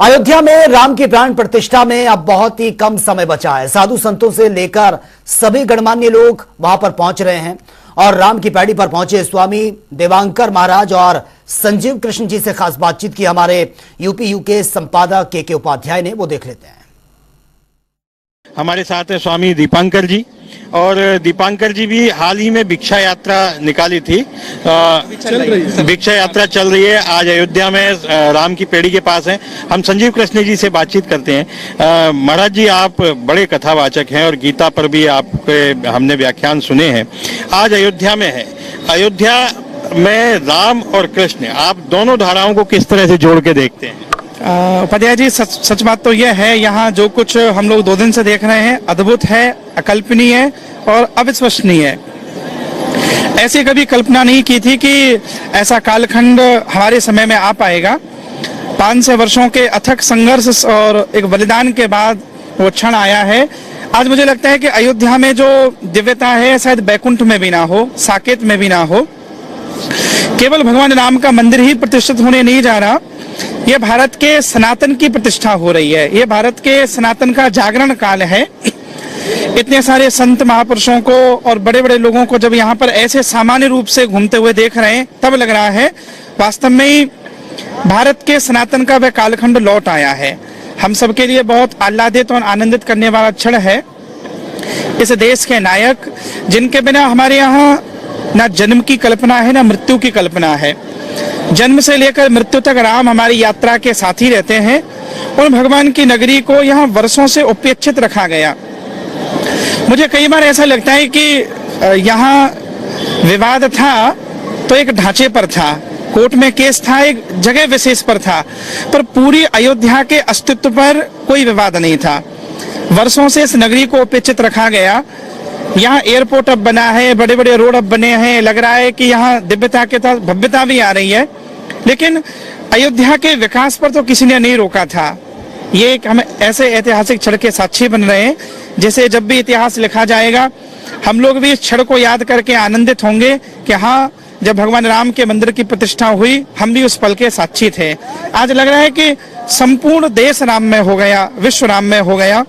अयोध्या में राम की प्राण प्रतिष्ठा में अब बहुत ही कम समय बचा है। साधु संतों से लेकर सभी गणमान्य लोग वहां पर पहुंच रहे हैं और राम की पैड़ी पर पहुंचे स्वामी देवांकर महाराज और संजीव कृष्ण जी से खास बातचीत की हमारे यूपी के संपादक के उपाध्याय ने। वो देख लेते हैं। हमारे साथ है स्वामी दीपांकर जी, और दीपांकर जी भी हाल ही में भिक्षा यात्रा निकाली थी। भिक्षा यात्रा चल रही है आज अयोध्या में, राम की पेड़ी के पास है। हम संजीव कृष्ण जी से बातचीत करते हैं। महाराज जी, आप बड़े कथावाचक हैं और गीता पर भी आपके हमने व्याख्यान सुने हैं। आज अयोध्या में है। अयोध्या में राम और कृष्ण, आप दोनों धाराओं को किस तरह से जोड़ के देखते हैं? उपाध्याय जी, सच बात तो यह है, यहाँ जो कुछ हम लोग 2 दिन से देख रहे हैं अद्भुत है, अकल्पनीय है और अविश्वसनीय है। ऐसी कभी कल्पना नहीं की थी कि ऐसा कालखंड हमारे समय में आ पाएगा। 500 वर्षों के अथक संघर्ष और एक बलिदान के बाद वो क्षण आया है। आज मुझे लगता है कि अयोध्या में जो दिव्यता है शायद बैकुंठ में भी ना हो, साकेत में भी ना हो। केवल भगवान राम का मंदिर ही प्रतिष्ठित होने नहीं जा रहा, यह भारत के सनातन की प्रतिष्ठा हो रही है। यह भारत के सनातन का जागरण काल है। इतने सारे संत महापुरुषों को और बड़े बड़े लोगों को जब यहाँ पर ऐसे सामान्य रूप से घूमते हुए देख रहे हैं, तब लग रहा है वास्तव में ही भारत के सनातन का वह कालखंड लौट आया है। हम सबके लिए बहुत आह्लादित और आनंदित करने वाला क्षण है। इस देश के नायक, जिनके बिना हमारे यहाँ ना जन्म की कल्पना है ना मृत्यु की कल्पना है। जन्म से लेकर मृत्यु तक राम हमारी यात्रा के साथी रहते हैं और भगवान की नगरी को यहाँ वर्षों से उपेक्षित रखा गया। मुझे कई बार ऐसा लगता है कि यहाँ विवाद था तो एक ढांचे पर था, कोर्ट में केस था एक जगह विशेष पर था, पर पूरी अयोध्या के अस्तित्व पर कोई विवाद नहीं था। वर्षों से इस नगरी को उपेक्षित रखा गया। यहाँ एयरपोर्ट अब बना है, बड़े बड़े रोड अब बने हैं, लग रहा है कि यहाँ दिव्यता के साथ भव्यता भी आ रही है। लेकिन अयोध्या के विकास पर तो किसी ने नहीं रोका था। ये एक हम ऐसे ऐतिहासिक क्षण के साक्षी बन रहे हैं, जैसे जब भी इतिहास लिखा जाएगा हम लोग भी इस क्षण को याद करके आनंदित होंगे कि हाँ, जब भगवान राम के मंदिर की प्रतिष्ठा हुई हम भी उस पल के साक्षी थे। आज लग रहा है कि संपूर्ण देश राम में हो गया, विश्व राम में हो गया।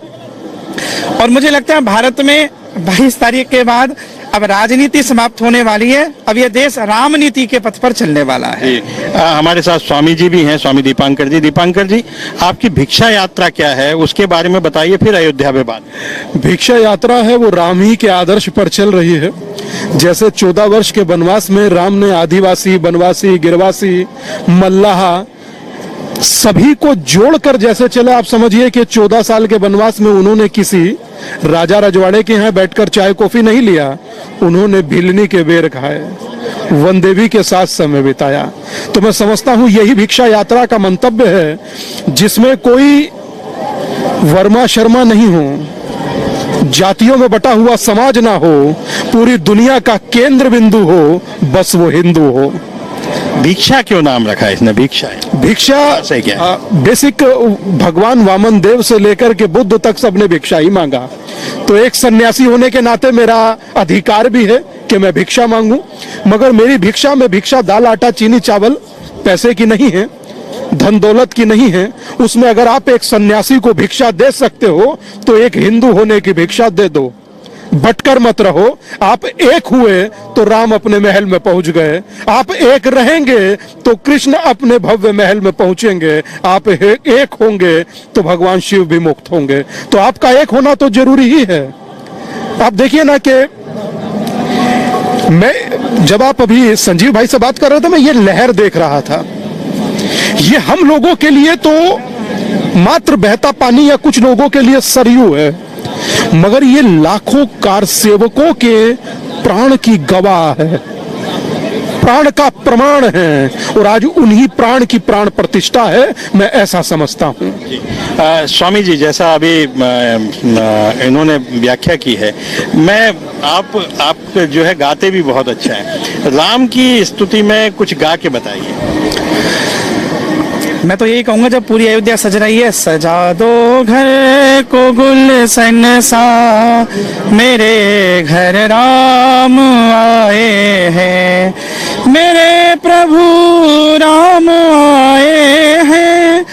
और मुझे लगता है भारत में 22 तारीख के बाद अब राजनीति समाप्त होने वाली है। अब यह देश राम नीति के पथ पर चलने वाला है। हमारे साथ स्वामी जी भी हैं, स्वामी दीपांकर जी। दीपांकर जी, आपकी भिक्षा यात्रा क्या है, उसके बारे में बताइए, फिर अयोध्या में बात। भिक्षा यात्रा है वो राम ही के आदर्श पर चल रही है। जैसे 14 वर्ष के वनवास में राम ने आदिवासी, वनवासी, गिरवासी, मल्लाह सभी को जोड़कर जैसे चले, आप समझिए कि 14 साल के वनवास में उन्होंने किसी राजा रजवाड़े के यहाँ बैठकर चाय कॉफी नहीं लिया, उन्होंने भिलनी के बेर खाए, वन देवी के साथ समय बिताया। तो मैं समझता हूँ यही भिक्षा यात्रा का मंतव्य है, जिसमें कोई वर्मा शर्मा नहीं हो, जातियों में बटा हुआ समाज ना हो, पूरी दुनिया का केंद्र बिंदु हो, बस वो हिंदू हो। भिक्षा क्यों नाम रखा है इसने? भिक्षा से क्या बेसिक भगवान वामन देव से लेकर के बुद्ध तक सबने भिक्षा ही मांगा। तो एक सन्यासी होने के नाते मेरा अधिकार भी है कि मैं भिक्षा मांगू, मगर मेरी भिक्षा में भिक्षा दाल आटा चीनी चावल पैसे की नहीं है, धन दौलत की नहीं है। उसमें अगर आप एक सन्यासी को भिक्षा दे सकते हो तो एक हिंदू होने की भिक्षा दे दो। भटकर मत रहो। आप एक हुए तो राम अपने महल में पहुंच गए, आप एक रहेंगे तो कृष्ण अपने भव्य महल में पहुंचेंगे, आप एक होंगे तो भगवान शिव भी मुक्त होंगे। तो आपका एक होना तो जरूरी ही है। आप देखिए ना कि मैं जब आप अभी संजीव भाई से बात कर रहे थे, मैं ये लहर देख रहा था। ये हम लोगों के लिए तो मात्र बहता पानी या कुछ लोगों के लिए सरयू है, मगर ये लाखों कार सेवकों के प्राण की गवाह है, प्राण का प्रमाण है, और आज उन्हीं प्राण की प्राण प्रतिष्ठा है, मैं ऐसा समझता हूँ। स्वामी जी, जैसा अभी इन्होंने व्याख्या की है, मैं आप जो है गाते भी बहुत अच्छा है। राम की स्तुति में कुछ गा के बताइए। मैं तो यही कहूंगा, जब पूरी अयोध्या सज रही है, सजा दो घर को गुलशन सा, मेरे घर राम आए हैं, मेरे प्रभु राम आए हैं,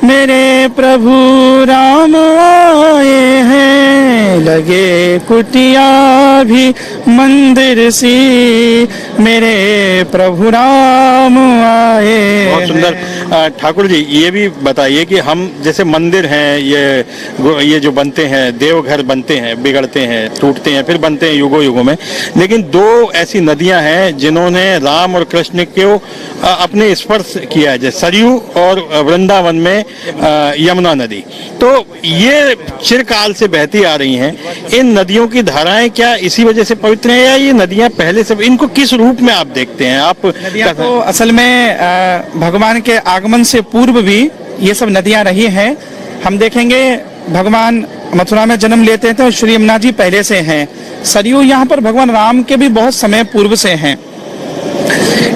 मेरे प्रभु राम आए हैं, लगे कुटिया भी मंदिर सी, मेरे प्रभु राम आए। बहुत सुंदर। ठाकुर जी ये भी बताइए कि हम जैसे मंदिर हैं, ये जो बनते हैं, देवघर बनते हैं, बिगड़ते हैं, टूटते हैं, फिर बनते हैं युगों युगों में, लेकिन दो ऐसी नदियां हैं जिन्होंने राम और कृष्ण को अपने स्पर्श किया है, जैसे सरयू और वृंदावन में यमुना नदी। तो ये चिरकाल से बहती आ रही हैं। इन नदियों की धाराएं क्या इसी वजह से पवित्र हैं, या ये नदियां पहले से, इनको किस रूप में आप देखते हैं? आप नदियां तो असल में भगवान के आगमन से पूर्व भी ये सब नदियां रही हैं। हम देखेंगे भगवान मथुरा में जन्म लेते थे तो श्री यमुना जी पहले से हैं। सरयू यहाँ पर भगवान राम के भी बहुत समय पूर्व से हैं।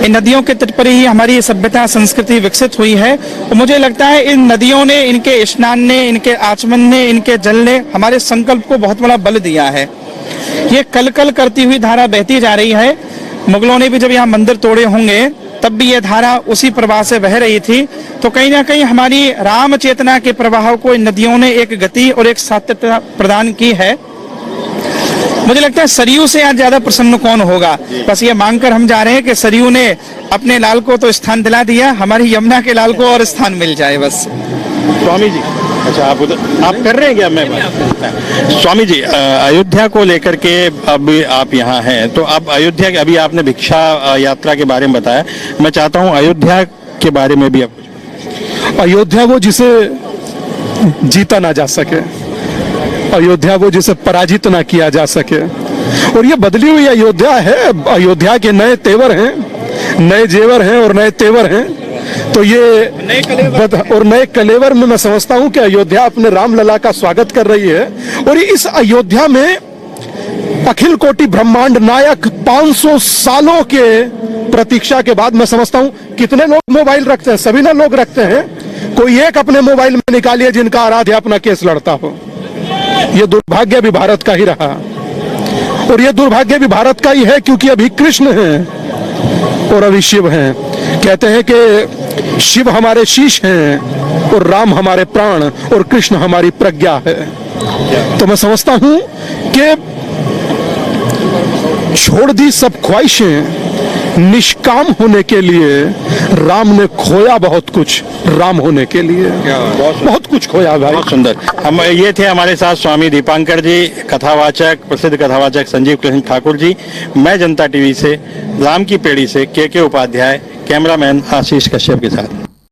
इन नदियों के तट पर ही हमारी सभ्यता संस्कृति विकसित हुई है, और मुझे लगता है इन नदियों ने, इनके स्नान ने, इनके आचमन ने, इनके जल ने हमारे संकल्प को बहुत बड़ा बल दिया है। ये कल कल करती हुई धारा बहती जा रही है। मुगलों ने भी जब यहाँ मंदिर तोड़े होंगे तब भी ये धारा उसी प्रवाह से बह रही थी। तो कहीं ना कहीं हमारी राम चेतना के प्रवाह को इन नदियों ने एक गति और एक सात्यता प्रदान की है। मुझे लगता है सरयू से आज ज्यादा प्रसन्न कौन होगा। बस ये मांगकर हम जा रहे हैं कि सरयू ने अपने लाल को तो स्थान दिला दिया, हमारी यमुना के लाल को और स्थान मिल जाए बस। स्वामी जी, अच्छा आप उधर आप कर रहे हैं क्या? मैं स्वामी जी, अयोध्या को लेकर के अब आप यहाँ हैं, तो अब अयोध्या के, अभी आपने भिक्षा यात्रा के बारे में बताया, मैं चाहता हूँ अयोध्या के बारे में भी आप। अयोध्या वो जिसे जीता ना जा सके, अयोध्या वो जिसे पराजित ना किया जा सके, और ये बदली हुई अयोध्या है। अयोध्या के नए तेवर हैं, नए जेवर हैं और नए तेवर हैं। तो ये और नए कलेवर में मैं समझता हूं कि अयोध्या अपने रामलला का स्वागत कर रही है। और इस अयोध्या में अखिल कोटि ब्रह्मांड नायक 500 सालों के प्रतीक्षा के बाद मैं समझता हूं, कितने लोग मोबाइल रखते हैं? सभी ना लोग रखते हैं। कोई एक अपने मोबाइल में निकालिए जिनका आराध्य अपना केस लड़ता हो। ये दुर्भाग्य भी भारत का ही रहा, और ये दुर्भाग्य भी भारत का ही है, क्योंकि अभी कृष्ण हैं और अभी शिव हैं। कहते हैं कि शिव हमारे शीश हैं और राम हमारे प्राण और कृष्ण हमारी प्रज्ञा है। तो मैं समझता हूं कि छोड़ दी सब ख्वाहिशें, निष्काम होने के लिए राम ने खोया बहुत कुछ, राम होने के लिए बहुत कुछ खोया भाई। बहुत सुंदर। हम ये थे हमारे साथ स्वामी दीपांकर जी, कथावाचक, प्रसिद्ध कथावाचक संजीव कृष्ण ठाकुर जी। मैं जनता टीवी से, राम की पेड़ी से के उपाध्याय, कैमरामैन आशीष कश्यप के साथ।